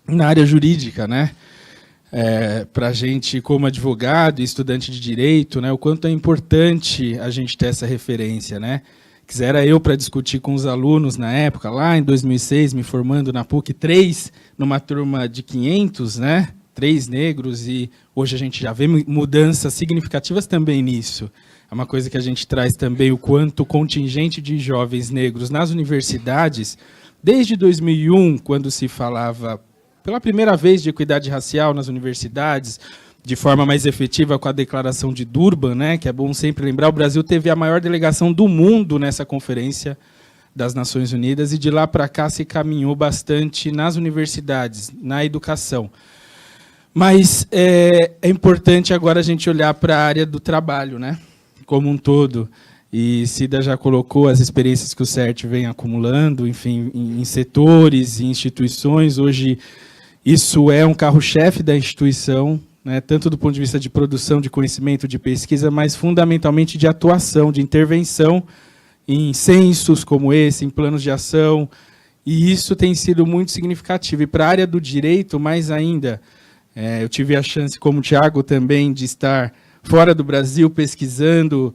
na área jurídica, né? Para a gente, como advogado e estudante de direito, né, o quanto é importante a gente ter essa referência, né? Quisera eu para discutir com os alunos na época, lá em 2006, me formando na PUC, 3 numa turma de 500, né? 3 negros, e hoje a gente já vê mudanças significativas também nisso. É uma coisa que a gente traz também, o quanto o contingente de jovens negros nas universidades, desde 2001, quando se falava pela primeira vez de equidade racial nas universidades, de forma mais efetiva com a Declaração de Durban, né, que é bom sempre lembrar, o Brasil teve a maior delegação do mundo nessa Conferência das Nações Unidas, e de lá para cá se caminhou bastante nas universidades, na educação. Mas é importante agora a gente olhar para a área do trabalho, né, como um todo. E Cida já colocou as experiências que o CERT vem acumulando, enfim, em setores, em instituições. Hoje, isso é um carro-chefe da instituição, né, tanto do ponto de vista de produção de conhecimento, de pesquisa, mas fundamentalmente de atuação, de intervenção em censos como esse, em planos de ação, e isso tem sido muito significativo. E para a área do direito, mais ainda, eu tive a chance, como o Thiago também, de estar fora do Brasil pesquisando,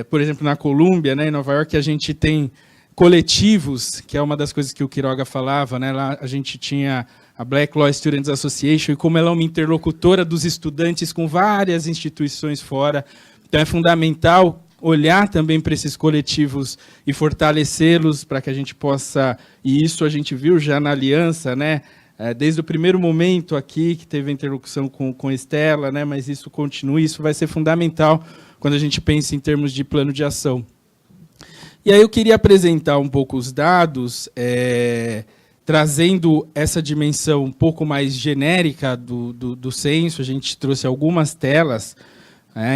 por exemplo, na Colômbia, né, em Nova York, a gente tem coletivos, que é uma das coisas que o Quiroga falava, né, lá a gente tinha a Black Law Students Association, e como ela é uma interlocutora dos estudantes com várias instituições fora, então é fundamental olhar também para esses coletivos e fortalecê-los para que a gente possa, e isso a gente viu já na aliança, né, desde o primeiro momento aqui, que teve a interlocução com Estela, né, mas isso continua, isso vai ser fundamental quando a gente pensa em termos de plano de ação. E aí eu queria apresentar um pouco os dados, trazendo essa dimensão um pouco mais genérica do censo. A gente trouxe algumas telas,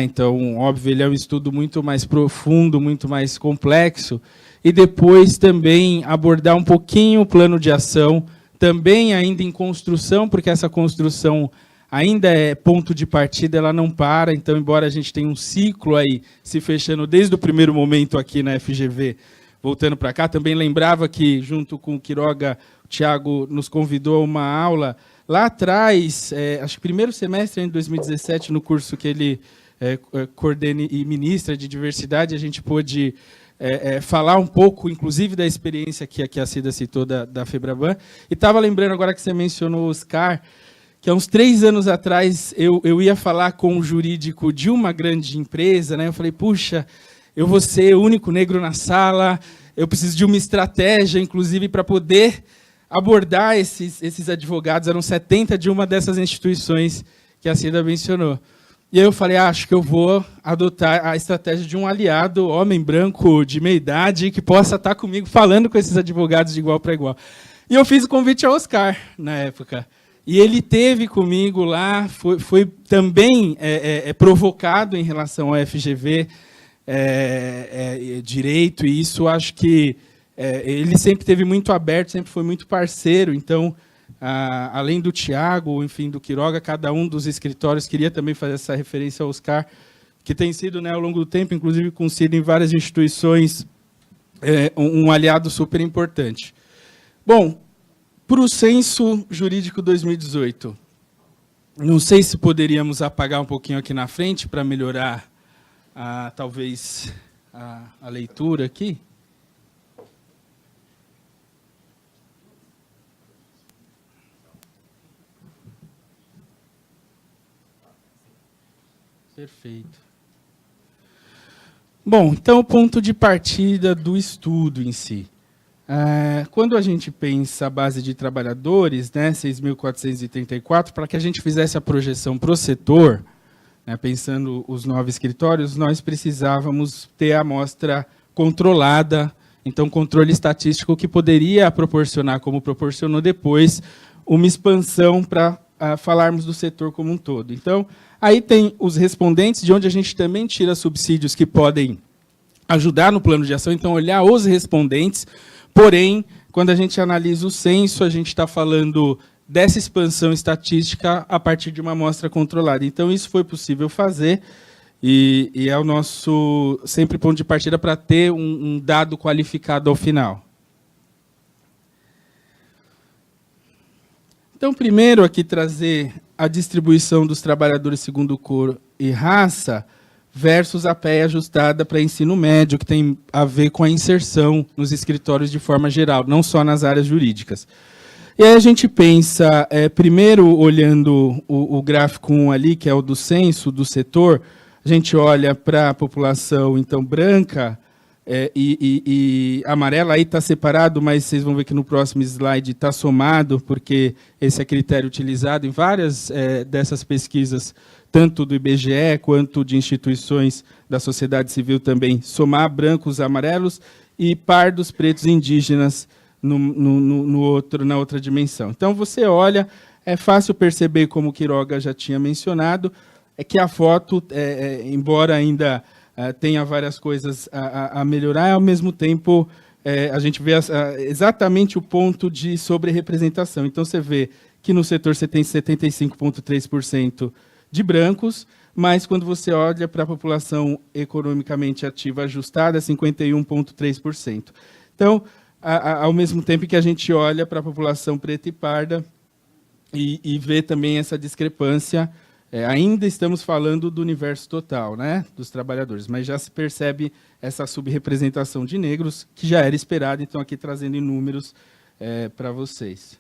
então, óbvio, ele é um estudo muito mais profundo, muito mais complexo, e depois também abordar um pouquinho o plano de ação, também ainda em construção, porque essa construção ainda é ponto de partida, ela não para, então, embora a gente tenha um ciclo aí se fechando desde o primeiro momento aqui na FGV, voltando para cá, também lembrava que, junto com o Quiroga, o Thiago nos convidou a uma aula lá atrás, acho que primeiro semestre em 2017, no curso que ele coordena e ministra de diversidade, a gente pôde falar um pouco, inclusive, da experiência que a Cida citou da FEBRABAN. E estava lembrando, agora que você mencionou o Oscar, que há uns 3 anos atrás eu ia falar com um jurídico de uma grande empresa, né? Eu falei, puxa, eu vou ser o único negro na sala, eu preciso de uma estratégia, inclusive, para poder abordar esses advogados. Eram 70 de uma dessas instituições que a Cida mencionou. E aí eu falei, acho que eu vou adotar a estratégia de um aliado, homem branco de meia idade, que possa estar comigo falando com esses advogados de igual para igual. E eu fiz o convite ao Oscar, na época. E ele teve comigo lá, foi também provocado em relação ao FGV, direito, e isso acho que ele sempre teve muito aberto, sempre foi muito parceiro. Então, além do Thiago, enfim, do Quiroga, cada um dos escritórios queria também fazer essa referência ao Oscar, que tem sido, né, ao longo do tempo, inclusive conhecido em várias instituições, um aliado super importante. Bom, para o Censo Jurídico 2018, não sei se poderíamos apagar um pouquinho aqui na frente para melhorar, talvez, a leitura aqui. Perfeito. Bom, então, o ponto de partida do estudo em si. Quando a gente pensa a base de trabalhadores, né, 6.434, para que a gente fizesse a projeção para o setor, né, pensando os 9 escritórios, nós precisávamos ter a amostra controlada, então controle estatístico que poderia proporcionar, como proporcionou depois, uma expansão para falarmos do setor como um todo. Então, aí tem os respondentes, de onde a gente também tira subsídios que podem ajudar no plano de ação, então olhar os respondentes. Porém, quando a gente analisa o censo, a gente está falando dessa expansão estatística a partir de uma amostra controlada. Então, isso foi possível fazer, e é o nosso sempre ponto de partida para ter um dado qualificado ao final. Então, primeiro aqui trazer a distribuição dos trabalhadores segundo cor e raça versus a PEA ajustada para ensino médio, que tem a ver com a inserção nos escritórios de forma geral, não só nas áreas jurídicas. E aí a gente pensa, primeiro olhando o gráfico 1 ali, que é o do censo, do setor, a gente olha para a população, então, branca e amarela, aí está separado, mas vocês vão ver que no próximo slide está somado, porque esse é critério utilizado em várias dessas pesquisas, tanto do IBGE quanto de instituições da sociedade civil também, somar brancos, amarelos e pardos, pretos e indígenas na outra dimensão. Então, você olha, é fácil perceber, como o Quiroga já tinha mencionado, é que a foto, embora ainda tenha várias coisas a melhorar, ao mesmo tempo a gente vê exatamente o ponto de sobre-representação. Então, você vê que no setor você tem 75,3% de brancos, mas quando você olha para a população economicamente ativa ajustada, 51,3%. Então, ao mesmo tempo que a gente olha para a população preta e parda e vê também essa discrepância, ainda estamos falando do universo total, né, dos trabalhadores, mas já se percebe essa subrepresentação de negros, que já era esperada, então aqui trazendo em números para vocês.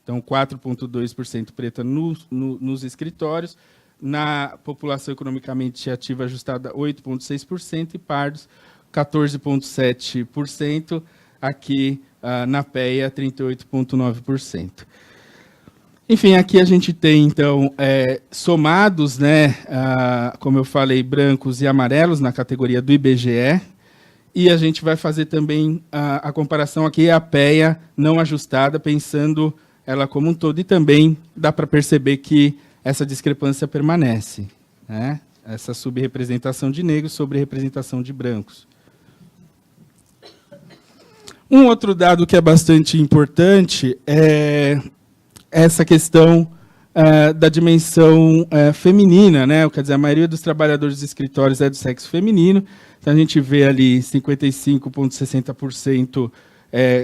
Então, 4,2% preta nos escritórios, na população economicamente ativa ajustada, 8,6%, e pardos, 14,7%, aqui na PEA, 38,9%. Enfim, aqui a gente tem, então, somados, né, como eu falei, brancos e amarelos na categoria do IBGE, e a gente vai fazer também a comparação aqui, a PEA não ajustada, pensando ela como um todo, e também dá para perceber que essa discrepância permanece, né? Essa subrepresentação de negros sobre representação de brancos. Um outro dado que é bastante importante é essa questão da dimensão feminina, né? Quer dizer, a maioria dos trabalhadores dos escritórios é do sexo feminino, então a gente vê ali 55,60%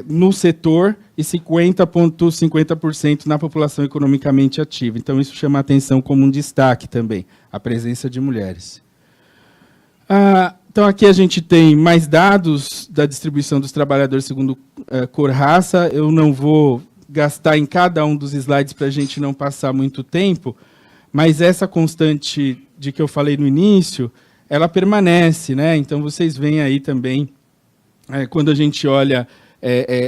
no setor e 50,50% na população economicamente ativa. Então, isso chama a atenção como um destaque também, a presença de mulheres. Então, aqui a gente tem mais dados da distribuição dos trabalhadores segundo cor-raça. Eu não vou gastar em cada um dos slides para a gente não passar muito tempo, mas essa constante de que eu falei no início, ela permanece, né? Então, vocês veem aí também, quando a gente olha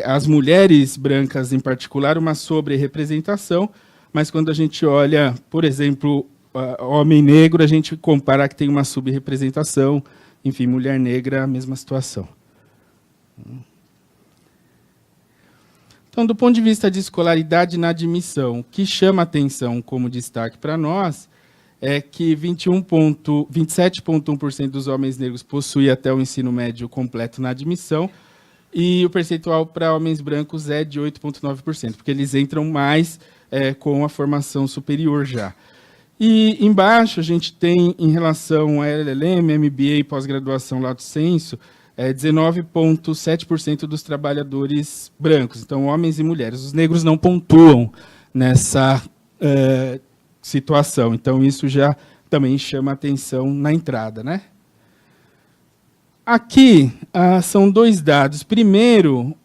as mulheres brancas em particular, uma sobre-representação, mas quando a gente olha, por exemplo, homem negro, a gente compara que tem uma subrepresentação, enfim, mulher negra, a mesma situação. Então, do ponto de vista de escolaridade na admissão, o que chama atenção como destaque para nós é que 27,1% dos homens negros possuem até o ensino médio completo na admissão, e o percentual para homens brancos é de 8,9%, porque eles entram mais com a formação superior já. E embaixo a gente tem, em relação a LLM, MBA e pós-graduação lato sensu, 19,7% dos trabalhadores brancos, então homens e mulheres. Os negros não pontuam nessa situação, então isso já também chama atenção na entrada, né? Aqui são dois dados. Primeiro,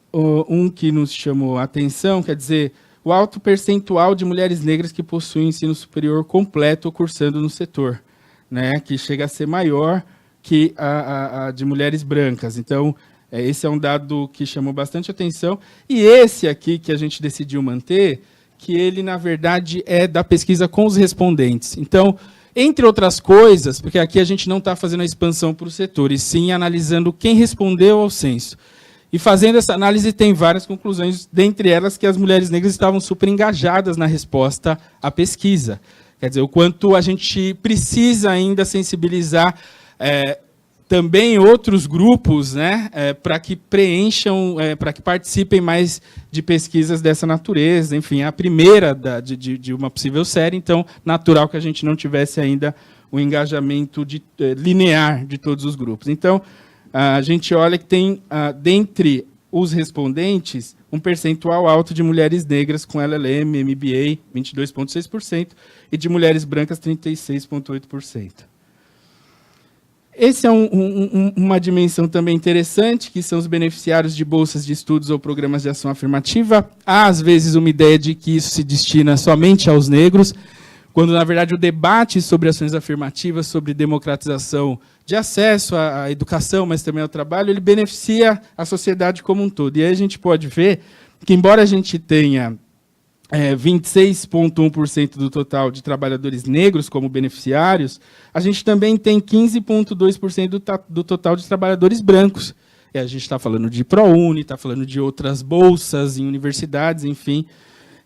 um que nos chamou a atenção, quer dizer, o alto percentual de mulheres negras que possuem ensino superior completo ou cursando no setor, né, que chega a ser maior que a de mulheres brancas. Então, esse é um dado que chamou bastante atenção. E esse aqui, que a gente decidiu manter, que ele, na verdade, é da pesquisa com os respondentes. Então, entre outras coisas, porque aqui a gente não está fazendo a expansão para o setor, e sim analisando quem respondeu ao censo. E fazendo essa análise tem várias conclusões, dentre elas que as mulheres negras estavam super engajadas na resposta à pesquisa. Quer dizer, o quanto a gente precisa ainda sensibilizar também outros grupos, né, para que preencham, para que participem mais de pesquisas dessa natureza. Enfim, a primeira de uma possível série, então, natural que a gente não tivesse ainda o engajamento linear de todos os grupos. Então, a gente olha que tem, dentre os respondentes, um percentual alto de mulheres negras com LLM, MBA, 22,6%, e de mulheres brancas, 36,8%. Esse é uma dimensão também interessante, que são os beneficiários de bolsas de estudos ou programas de ação afirmativa. Há, às vezes, uma ideia de que isso se destina somente aos negros, quando, na verdade, o debate sobre ações afirmativas, sobre democratização de acesso à educação, mas também ao trabalho, ele beneficia a sociedade como um todo. E aí a gente pode ver que, embora a gente tenha 26,1% do total de trabalhadores negros como beneficiários, a gente também tem 15,2% do total de trabalhadores brancos. E a gente está falando de ProUni, está falando de outras bolsas em universidades, enfim.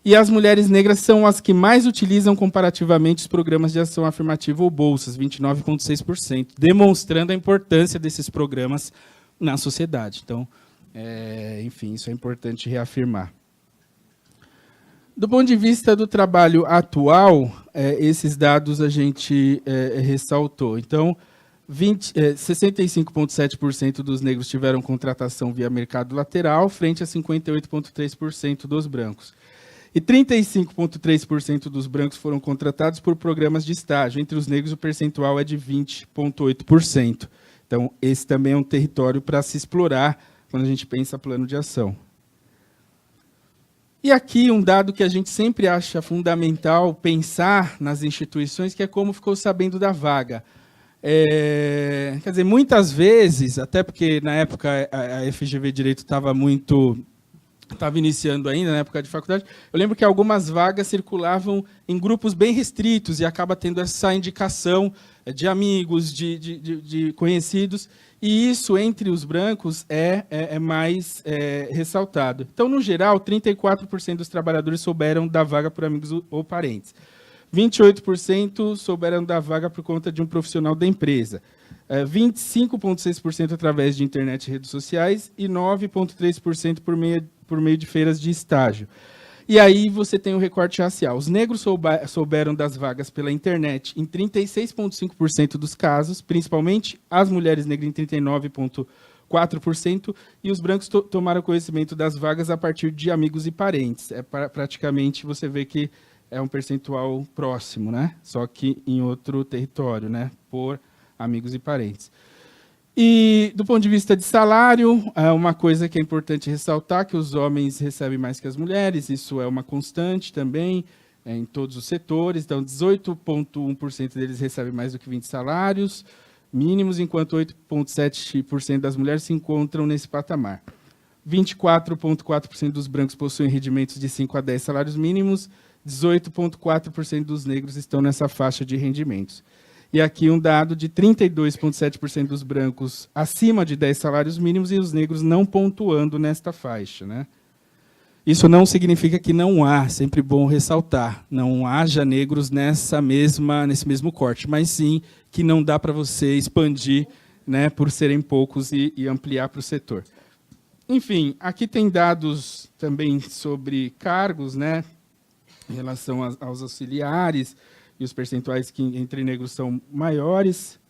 E as mulheres negras são as que mais utilizam comparativamente os programas de ação afirmativa ou bolsas, 29,6%, demonstrando a importância desses programas na sociedade. Então, enfim, isso é importante reafirmar. Do ponto de vista do trabalho atual, esses dados a gente ressaltou. Então, 65,7% dos negros tiveram contratação via mercado lateral, frente a 58,3% dos brancos. E 35,3% dos brancos foram contratados por programas de estágio. Entre os negros, o percentual é de 20,8%. Então, esse também é um território para se explorar quando a gente pensa plano de ação. E aqui um dado que a gente sempre acha fundamental pensar nas instituições, que é como ficou sabendo da vaga. Quer dizer, muitas vezes, até porque na época a FGV Direito estava iniciando ainda, na época de faculdade, eu lembro que algumas vagas circulavam em grupos bem restritos e acaba tendo essa indicação de amigos, de conhecidos, e isso, entre os brancos, é mais ressaltado. Então, no geral, 34% dos trabalhadores souberam da vaga por amigos ou parentes. 28% souberam da vaga por conta de um profissional da empresa. 25,6% através de internet e redes sociais e 9,3% por meio de feiras de estágio. E aí você tem o recorte racial. Os negros souberam das vagas pela internet em 36,5% dos casos, principalmente as mulheres negras em 39,4%, e os brancos tomaram conhecimento das vagas a partir de amigos e parentes. Praticamente você vê que é um percentual próximo, né? Só que em outro território, né? Por amigos e parentes. E, do ponto de vista de salário, uma coisa que é importante ressaltar, que os homens recebem mais que as mulheres, isso é uma constante também, em todos os setores. Então, 18,1% deles recebem mais do que 20 salários mínimos, enquanto 8,7% das mulheres se encontram nesse patamar. 24,4% dos brancos possuem rendimentos de 5 a 10 salários mínimos, 18,4% dos negros estão nessa faixa de rendimentos. E aqui um dado de 32,7% dos brancos acima de 10 salários mínimos e os negros não pontuando nesta faixa, né? Isso não significa que não há, sempre bom ressaltar, não haja negros nesse mesmo corte, mas sim que não dá para você expandir, né, por serem poucos e ampliar para o setor. Enfim, aqui tem dados também sobre cargos, né, em relação aos auxiliares, e os percentuais que entre negros são maiores.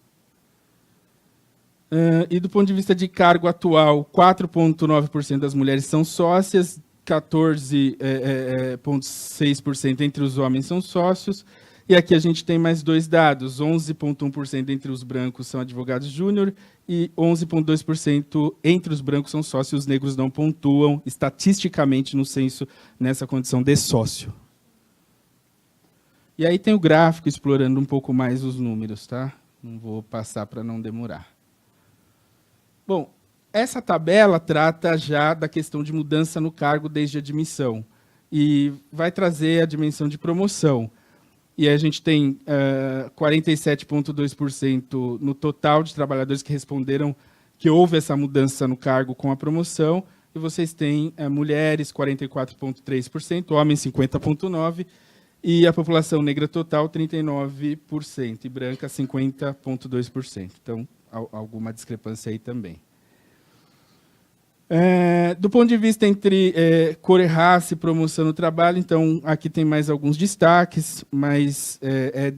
E do ponto de vista de cargo atual, 4,9% das mulheres são sócias, 14,6% entre os homens são sócios. E aqui a gente tem mais dois dados, 11,1% entre os brancos são advogados júnior e 11,2% entre os brancos são sócios, os negros não pontuam estatisticamente no censo nessa condição de sócio. E aí tem o gráfico explorando um pouco mais os números, tá? Não vou passar para não demorar. Bom, essa tabela trata já da questão de mudança no cargo desde a admissão e vai trazer a dimensão de promoção. E a gente tem 47,2% no total de trabalhadores que responderam que houve essa mudança no cargo com a promoção, e vocês têm mulheres, 44,3%, homens, 50,9%, e a população negra total, 39%, e branca, 50,2%. Então, alguma discrepância aí também. Do ponto de vista entre cor e raça e promoção no trabalho, então, aqui tem mais alguns destaques, mas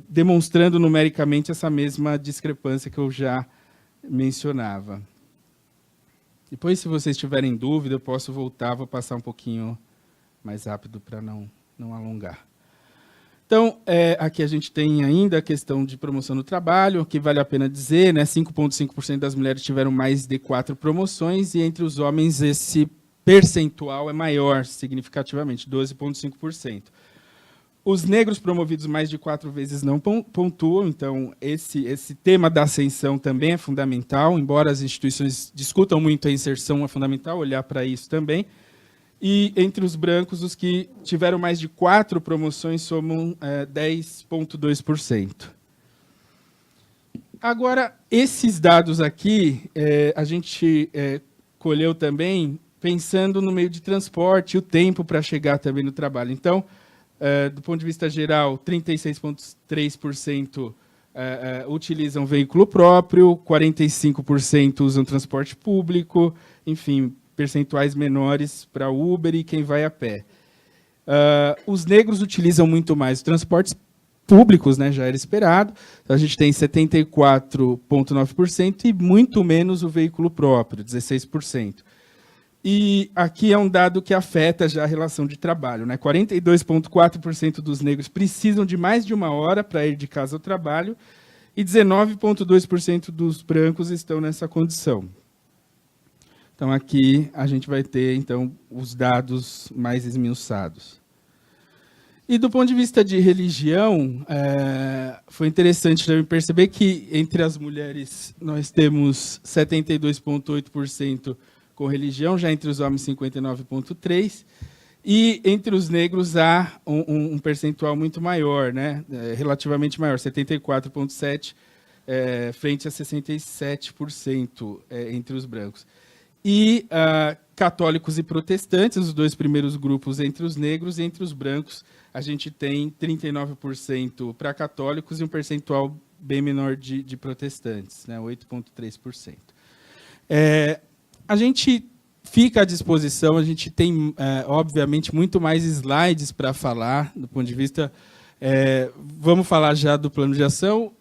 demonstrando numericamente essa mesma discrepância que eu já mencionava. Depois, se vocês tiverem dúvida, eu posso voltar, vou passar um pouquinho mais rápido para não alongar. Então, aqui a gente tem ainda a questão de promoção no trabalho, que vale a pena dizer, né? 5,5% das mulheres tiveram mais de 4 promoções, e entre os homens esse percentual é maior, significativamente, 12,5%. Os negros promovidos mais de 4 vezes não pontuam, então esse tema da ascensão também é fundamental, embora as instituições discutam muito a inserção, é fundamental olhar para isso também. E entre os brancos, os que tiveram mais de 4 promoções somam 10,2%. Agora, esses dados aqui, a gente colheu também pensando no meio de transporte e o tempo para chegar também no trabalho. Então, do ponto de vista geral, 36,3% utilizam veículo próprio, 45% usam transporte público, enfim, percentuais menores para Uber e quem vai a pé. Os negros utilizam muito mais os transportes públicos, né, já era esperado. Então, a gente tem 74,9% e muito menos o veículo próprio, 16%. E aqui é um dado que afeta já a relação de trabalho, né? 42,4% dos negros precisam de mais de 1 hora para ir de casa ao trabalho e 19,2% dos brancos estão nessa condição. Então, aqui a gente vai ter então, os dados mais esmiuçados. E do ponto de vista de religião, foi interessante também perceber que entre as mulheres nós temos 72,8% com religião, já entre os homens 59,3%, e entre os negros há um percentual muito maior, né? Relativamente maior, 74,7%, frente a 67% entre os brancos. E católicos e protestantes, os 2 primeiros grupos entre os negros, e entre os brancos a gente tem 39% para católicos e um percentual bem menor de protestantes, né, 8,3%. A gente fica à disposição, a gente tem, obviamente, muito mais slides para falar, do ponto de vista... vamos falar já do plano de ação,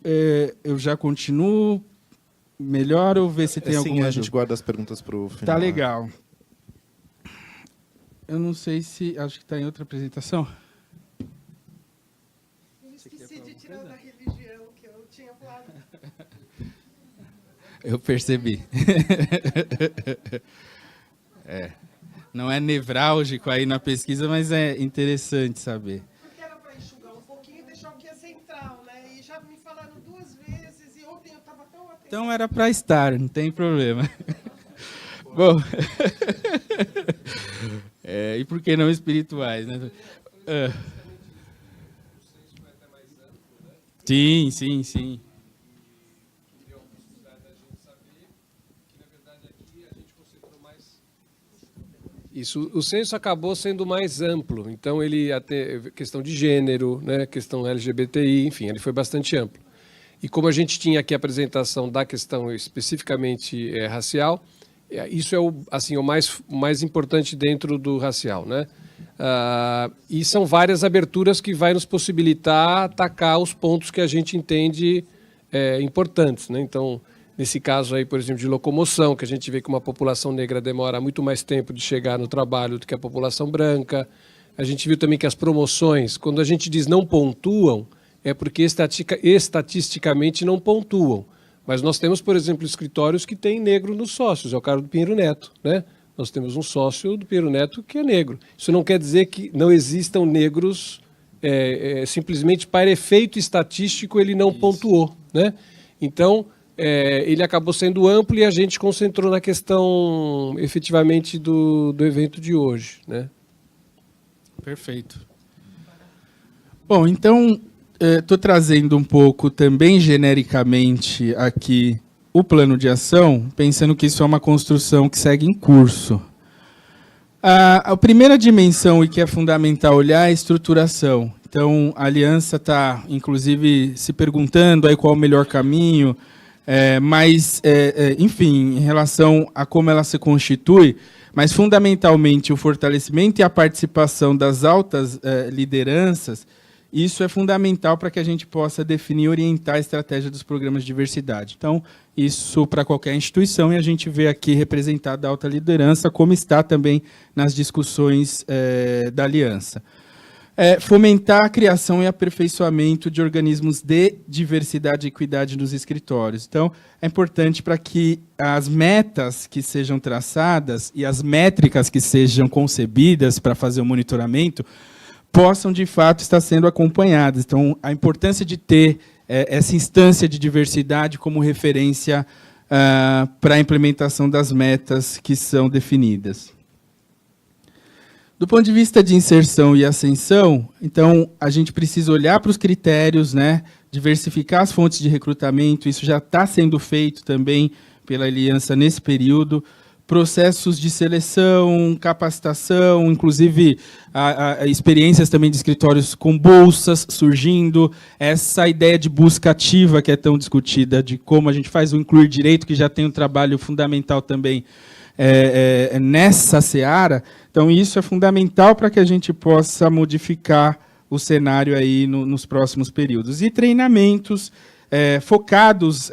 eu já continuo... Melhor ou ver se tem alguma dúvida? A gente guarda as perguntas para o final. Tá legal. Eu não sei se... Acho que está em outra apresentação. Eu esqueci de tirar da religião, que eu tinha falado. Eu percebi. Não é nevrálgico aí na pesquisa, mas é interessante saber. Porque era para enxugar um pouquinho e deixar o que é central, né? E já me falaram 2 vezes, e ontem eu estava tão atenta. Então era para estar, não tem problema. Bom, e por que não espirituais, né? Sim, sim, sim. Isso, o censo acabou sendo mais amplo, então ele até questão de gênero, né, questão LGBTI, enfim, ele foi bastante amplo. E como a gente tinha aqui a apresentação da questão especificamente racial, isso é o mais importante dentro do racial, né? E são várias aberturas que vai nos possibilitar atacar os pontos que a gente entende importantes, né? Então, nesse caso aí, por exemplo, de locomoção, que a gente vê que uma população negra demora muito mais tempo de chegar no trabalho do que a população branca. A gente viu também que as promoções, quando a gente diz não pontuam, é porque estatisticamente não pontuam. Mas nós temos, por exemplo, escritórios que têm negro nos sócios, é o caso do Pinheiro Neto, né? Nós temos um sócio do Pinheiro Neto que é negro. Isso não quer dizer que não existam negros, simplesmente para efeito estatístico ele não pontuou, né? Então, ele acabou sendo amplo e a gente concentrou na questão, efetivamente, do evento de hoje, né? Perfeito. Bom, então, estou trazendo um pouco também genericamente aqui o plano de ação, pensando que isso é uma construção que segue em curso. A primeira dimensão e que é fundamental olhar é a estruturação. Então, a Aliança está, inclusive, se perguntando aí qual o melhor caminho, enfim, em relação a como ela se constitui, mas fundamentalmente o fortalecimento e a participação das altas lideranças isso é fundamental para que a gente possa definir e orientar a estratégia dos programas de diversidade. Então, isso para qualquer instituição, e a gente vê aqui representada a alta liderança, como está também nas discussões da aliança. Fomentar a criação e aperfeiçoamento de organismos de diversidade e equidade nos escritórios. Então, é importante para que as metas que sejam traçadas e as métricas que sejam concebidas para fazer o monitoramento possam, de fato, estar sendo acompanhadas. Então, a importância de ter essa instância de diversidade como referência para a implementação das metas que são definidas. Do ponto de vista de inserção e ascensão, então, a gente precisa olhar para os critérios, né, diversificar as fontes de recrutamento, isso já está sendo feito também pela aliança nesse período, processos de seleção, capacitação, inclusive experiências também de escritórios com bolsas surgindo, essa ideia de busca ativa que é tão discutida, de como a gente faz o incluir direito, que já tem um trabalho fundamental também nessa seara. Então, isso é fundamental para que a gente possa modificar o cenário aí nos próximos períodos. E treinamentos focados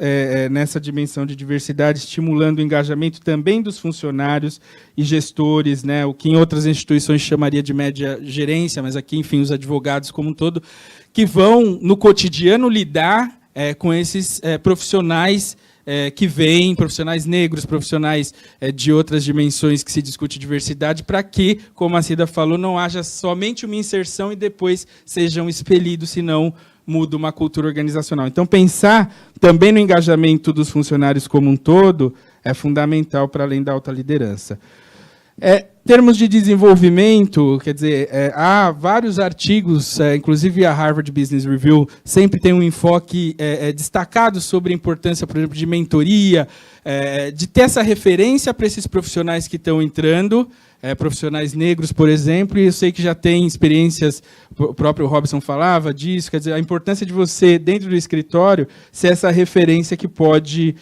nessa dimensão de diversidade, estimulando o engajamento também dos funcionários e gestores, né, o que em outras instituições chamaria de média gerência, mas aqui, enfim, os advogados como um todo, que vão, no cotidiano, lidar com esses profissionais que vêm, profissionais negros, profissionais de outras dimensões que se discute diversidade, para que, como a Cida falou, não haja somente uma inserção e depois sejam expelidos, senão muda uma cultura organizacional. Então, pensar também no engajamento dos funcionários como um todo é fundamental para além da alta liderança. Termos de desenvolvimento, quer dizer, há vários artigos, inclusive a Harvard Business Review sempre tem um enfoque destacado sobre a importância, por exemplo, de mentoria, de ter essa referência para esses profissionais que estão entrando, profissionais negros, por exemplo, e eu sei que já tem experiências, o próprio Robson falava disso, quer dizer, a importância de você, dentro do escritório, ser essa referência que pode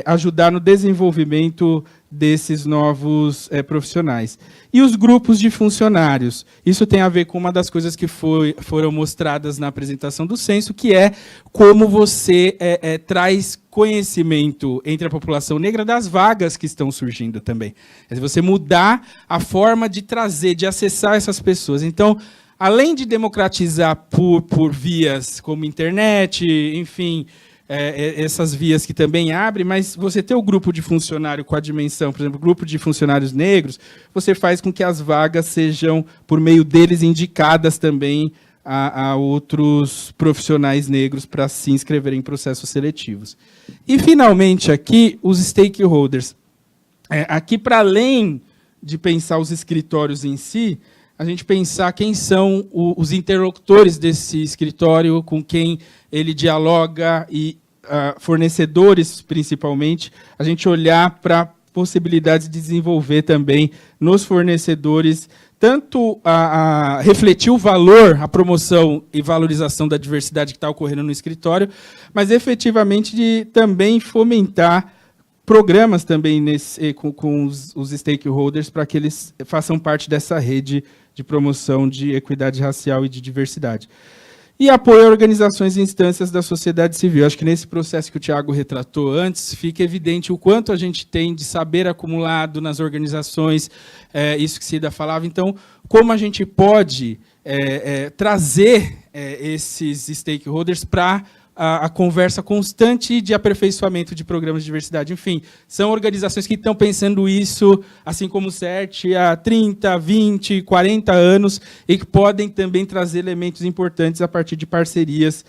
ajudar no desenvolvimento desses novos profissionais. E os grupos de funcionários. Isso tem a ver com uma das coisas que foram mostradas na apresentação do censo, que é como você traz conhecimento entre a população negra das vagas que estão surgindo também. É você mudar a forma de trazer, de acessar essas pessoas. Então, além de democratizar por vias como internet, enfim, essas vias que também abrem, mas você ter o grupo de funcionário com a dimensão, por exemplo, o grupo de funcionários negros, você faz com que as vagas sejam, por meio deles, indicadas também a outros profissionais negros para se inscreverem em processos seletivos. E, finalmente, aqui, os stakeholders. Aqui, para além de pensar os escritórios em si, a gente pensar quem são os interlocutores desse escritório, com quem ele dialoga, e fornecedores, principalmente, a gente olhar para possibilidades de desenvolver também nos fornecedores, tanto a refletir o valor, a promoção e valorização da diversidade que está ocorrendo no escritório, mas efetivamente de também fomentar programas também com os stakeholders para que eles façam parte dessa rede de promoção de equidade racial e de diversidade. E apoio a organizações e instâncias da sociedade civil. Acho que nesse processo que o Tiago retratou antes, fica evidente o quanto a gente tem de saber acumulado nas organizações, isso que Cida falava. Então, como a gente pode trazer esses stakeholders para a conversa constante de aperfeiçoamento de programas de diversidade. Enfim, são organizações que estão pensando isso, assim como o CERT, há 30, 20, 40 anos, e que podem também trazer elementos importantes a partir de parcerias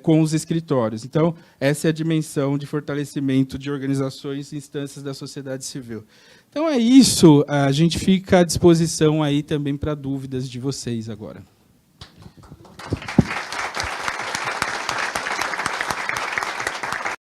com os escritórios. Então, essa é a dimensão de fortalecimento de organizações e instâncias da sociedade civil. Então, é isso. A gente fica à disposição aí também para dúvidas de vocês agora.